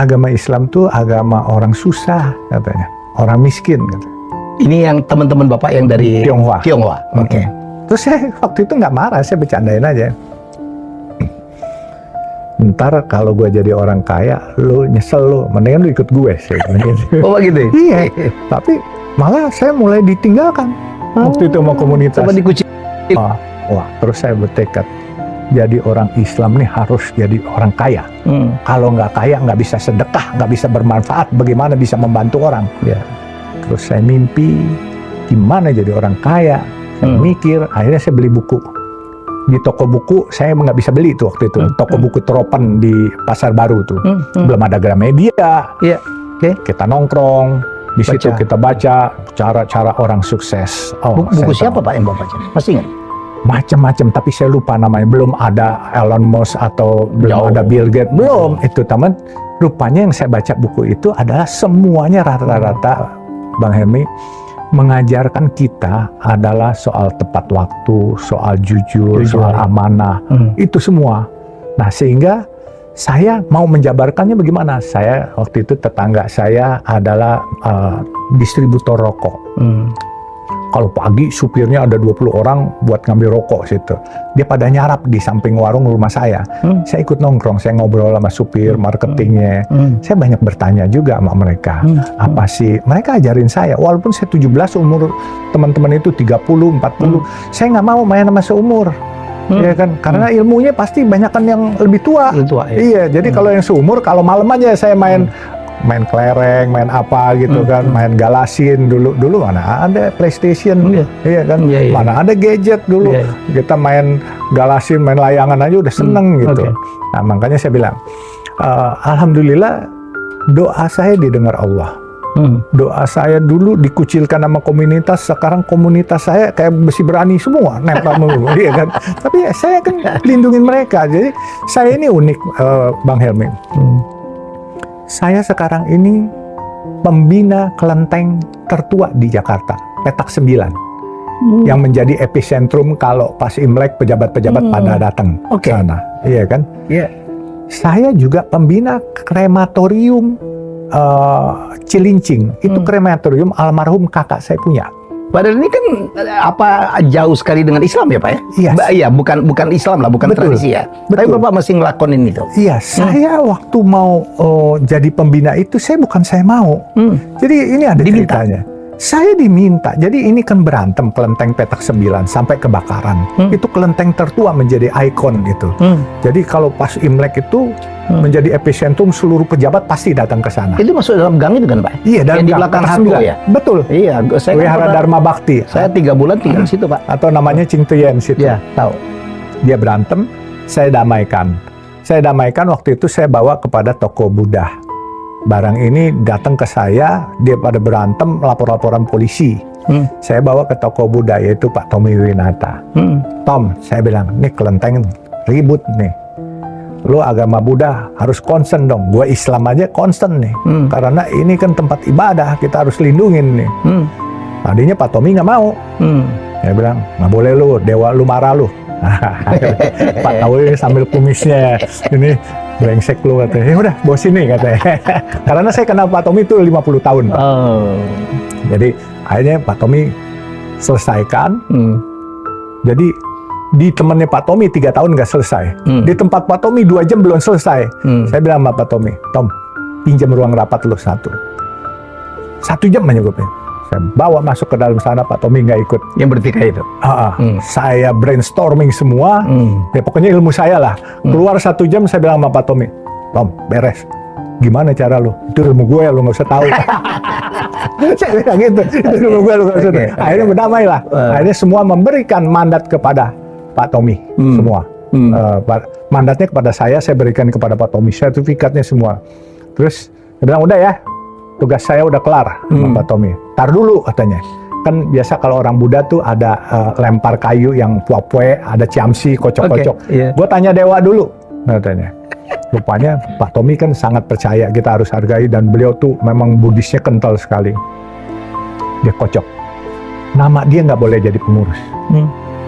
agama Islam tuh agama orang susah katanya, orang miskin katanya. Ini yang teman-teman Bapak yang dari Tionghoa. Oke. Terus saya waktu itu nggak marah, saya bercandain aja. Ntar kalau gue jadi orang kaya, lu nyesel lu, mendingan lu ikut gue sih. Oh gitu. Iya, tapi malah saya mulai ditinggalkan waktu itu sama komunitas. Sama dikucil. Wah, terus saya bertekad, jadi orang Islam nih harus jadi orang kaya. Kalau nggak kaya, nggak bisa sedekah, nggak bisa bermanfaat, bagaimana bisa membantu orang? Ya. Terus saya mimpi, gimana jadi orang kaya? Saya mikir, akhirnya saya beli buku. Di toko buku, saya nggak bisa beli tuh waktu itu. Toko buku Tropen di Pasar Baru tuh. Belum ada Gramedia. Iya. Oke. Kita nongkrong, di situ kita baca cara-cara orang sukses. Buku siapa Pak yang Bapak baca? Masih ingat? Macam-macam, tapi saya lupa namanya. Belum ada Elon Musk atau belum ada Bill Gates. Belum. Itu teman, rupanya yang saya baca buku itu adalah semuanya rata-rata, Bang Helmy, mengajarkan kita adalah soal tepat waktu, soal jujur, soal amanah, itu semua. Nah, sehingga saya mau menjabarkannya bagaimana? Saya waktu itu, tetangga saya adalah distributor rokok. Kalau pagi supirnya ada 20 orang buat ngambil rokok situ. Dia pada nyarap di samping warung rumah saya. Saya ikut nongkrong, saya ngobrol sama supir, marketingnya. Saya banyak bertanya juga sama mereka. Apa sih? Mereka ajarin saya. Walaupun saya 17, umur teman-teman itu 30, 40. Saya nggak mau main sama seumur. Ya kan? Karena ilmunya pasti banyakan yang lebih tua. Iya, jadi kalau yang seumur, kalau malam aja saya main kelereng, main apa gitu kan, main galasin dulu mana ada PlayStation, iya kan, mana ada gadget dulu, kita main galasin, main layangan aja udah seneng gitu. Nah, makanya saya bilang, alhamdulillah doa saya didengar Allah. Doa saya dulu dikucilkan sama komunitas, sekarang komunitas saya kayak besi berani semua, nempel mulu, iya kan. Tapi saya kan lindungin mereka, jadi saya ini unik, Bang Helmy. Saya sekarang ini pembina kelenteng tertua di Jakarta, Petak 9, yang menjadi epicentrum kalau pas Imlek pejabat-pejabat pada datang ke sana, iya kan? Iya. Saya juga pembina krematorium Cilincing, itu krematorium almarhum kakak saya punya. Padahal ini kan jauh sekali dengan Islam ya Pak ya? Iya, bukan Islam lah, bukan tradisi ya. Tapi Bapak masih ngelakonin itu. Iya, saya waktu mau jadi pembina itu, saya mau. Jadi ini ada ceritanya. Saya diminta, jadi ini kan berantem kelenteng Petak 9 sampai kebakaran. Itu kelenteng tertua menjadi ikon gitu. Jadi kalau pas Imlek itu menjadi epicentrum, seluruh pejabat pasti datang ke sana. Itu masuk dalam gang itu kan Pak? Iya, dalam di belakang Hago ya? Betul. Iya, saya Wihara Dharma Bakti. Saya 3 bulan tinggal di situ Pak. Atau namanya Cingtuyen situ. Iya, tahu. Dia berantem, saya damaikan. Saya damaikan, waktu itu saya bawa kepada toko Buddha. Barang ini datang ke saya, dia pada berantem, lapor-laporan polisi. Saya bawa ke toko Buddha, yaitu Pak Tommy Winata. Tom, saya bilang, nih kelenteng ribut nih. Lu agama Buddha harus concern dong. Gua Islam aja concern nih. Karena ini kan tempat ibadah, kita harus lindungin nih. Tadinya Pak Tommy nggak mau. Saya bilang, nggak boleh lu, dewa lu marah lu. Pak Tommy sambil kumisnya, ini brengsek lu katanya. Ya udah, bawa sini katanya. Karena saya kenal Pak Tommy itu 50 tahun. Pak. Jadi akhirnya Pak Tommy selesaikan. Jadi di temannya Pak Tommy 3 tahun nggak selesai. Di tempat Pak Tommy 2 jam belum selesai. Saya bilang sama Pak Tommy, Tom, pinjam ruang rapat lu 1 jam aja gue pinjam. Saya bawa masuk ke dalam sana, Pak Tommy nggak ikut. Yang bertikai itu? Saya brainstorming semua, ya pokoknya ilmu saya lah. Keluar 1 jam, saya bilang sama Pak Tommy, Tom, beres. Gimana cara lu? Itu ilmu gue, lu nggak usah tahu. Saya bilang gitu, itu ilmu gue, lu nggak usah tahu. Akhirnya berdamai lah. Akhirnya semua memberikan mandat kepada Pak Tommy, semua. Mandatnya kepada saya berikan kepada Pak Tommy, sertifikatnya semua. Terus, saya bilang, udah ya, tugas saya udah kelar sama Pak Tommy. Tar dulu katanya. Kan biasa kalau orang Buddha tuh ada lempar kayu yang puapue, ada ciamsi, kocok-kocok. Gue tanya dewa dulu, katanya. Rupanya Pak Tommy kan sangat percaya, kita harus hargai, dan beliau tuh memang Buddhisnya kental sekali. Dia kocok. Nama dia nggak boleh jadi pengurus.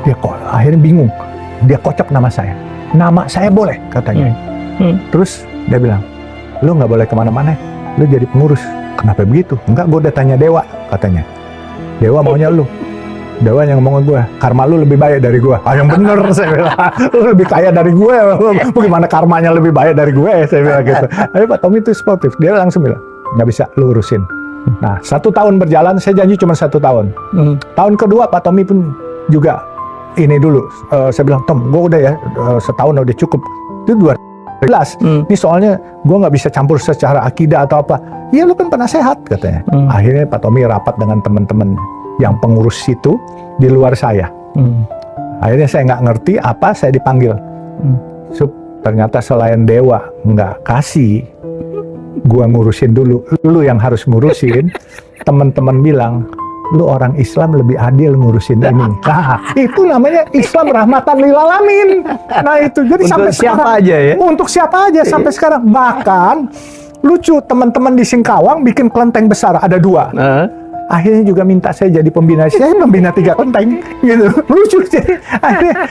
Dia kok akhirnya bingung. Dia kocok nama saya. Nama saya boleh katanya. Terus dia bilang, lu nggak boleh kemana-mana, lu jadi pengurus. Kenapa begitu? Enggak, gue udah tanya Dewa, katanya. Dewa maunya lu. Dewa yang ngomong ke gue, karma lu lebih baik dari gue. Ah, yang bener, saya bilang. Lu lebih kaya dari gue. Bagaimana karmanya lebih baik dari gue, saya bilang gitu. Tapi Pak Tommy itu sportif. Dia langsung bilang, nggak bisa, lu urusin. Nah, 1 tahun berjalan, saya janji cuma 1 tahun. Tahun kedua, Pak Tommy pun juga ini dulu. Saya bilang, Tom, gue udah ya, setahun udah cukup. Itu 2011. Ini soalnya gue nggak bisa campur secara akidah atau apa. Iya, lu kan penasehat, katanya. Akhirnya Pak Tommy rapat dengan teman-teman yang pengurus itu di luar saya. Akhirnya saya nggak ngerti apa, saya dipanggil. Ternyata selain Dewa nggak kasih, gua ngurusin dulu. Lu yang harus ngurusin. Teman-teman bilang, lu orang Islam lebih adil ngurusin ini. Nah, itu namanya Islam rahmatan lil alamin. Nah itu, jadi Untuk sampai siapa sekarang, aja ya? Untuk siapa aja sampai sekarang. Bahkan lucu, teman-teman di Singkawang bikin kelenteng besar, ada 2. Akhirnya juga minta saya jadi pembina. Saya membina 3 kelenteng, gitu. Lucu sih. Akhirnya